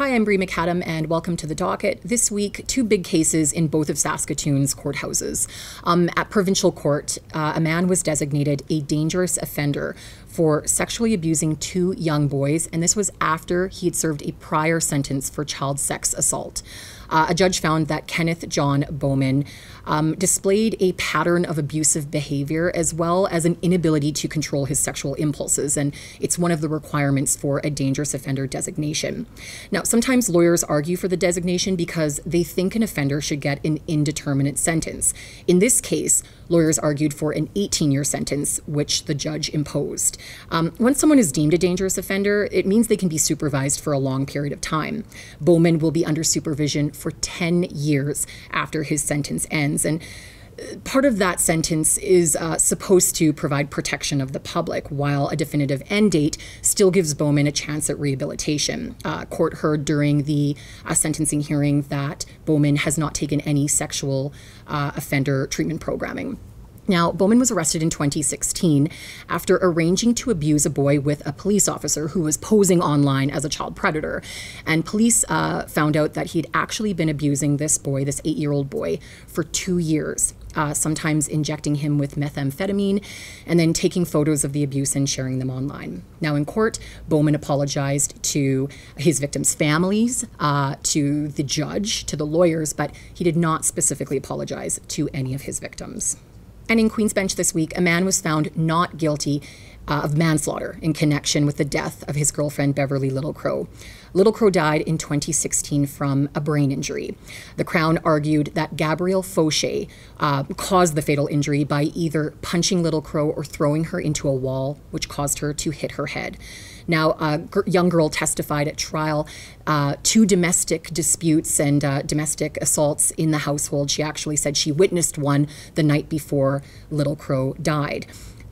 Hi, I'm Bre McAdam, and welcome to the Docket. This week, two big cases in both of Saskatoon's courthouses. At Provincial Court, a man was designated a dangerous offender for sexually abusing two young boys, and this was after he had served a prior sentence for child sex assault. A judge found that Kenneth John Bowman displayed a pattern of abusive behavior as well as an inability to control his sexual impulses, and it's one of the requirements for a dangerous offender designation. Now, sometimes lawyers argue for the designation because they think an offender should get an indeterminate sentence. In this case, lawyers argued for an 18-year sentence, which the judge imposed. Once someone is deemed a dangerous offender, it means they can be supervised for a long period of time. Bowman will be under supervision for 10 years after his sentence ends. And part of that sentence is supposed to provide protection of the public, while a definitive end date still gives Bowman a chance at rehabilitation. Court heard during the sentencing hearing that Bowman has not taken any sexual offender treatment programming. Now, Bowman was arrested in 2016 after arranging to abuse a boy with a police officer who was posing online as a child predator. And police found out that he'd actually been abusing this boy, this 8-year-old boy, for 2 years. Sometimes injecting him with methamphetamine and then taking photos of the abuse and sharing them online. Now in court, Bowman apologized to his victims' families, to the judge, to the lawyers, but he did not specifically apologize to any of his victims. And in Queen's Bench this week, a man was found not guilty of manslaughter in connection with the death of his girlfriend, Beverly Littlecrow. Littlecrow died in 2016 from a brain injury. The Crown argued that Gabriel Faucher caused the fatal injury by either punching Littlecrow or throwing her into a wall, which caused her to hit her head. Now, a young girl testified at trial to domestic disputes and domestic assaults in the household. She actually said she witnessed one the night before Littlecrow died.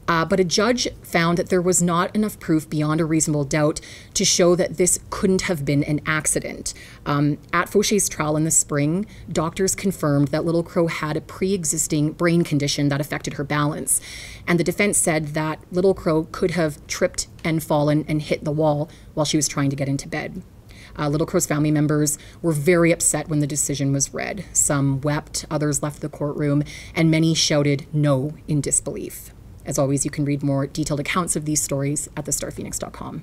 But a judge found that there was not enough proof beyond a reasonable doubt to show that this couldn't have been an accident. At Faucher's trial in the spring, doctors confirmed that Littlecrow had a pre-existing brain condition that affected her balance. And the defense said that Littlecrow could have tripped and fallen and hit the wall while she was trying to get into bed. Littlecrow's family members were very upset when the decision was read. Some wept, others left the courtroom, and many shouted no in disbelief. As always, you can read more detailed accounts of these stories at thestarphoenix.com.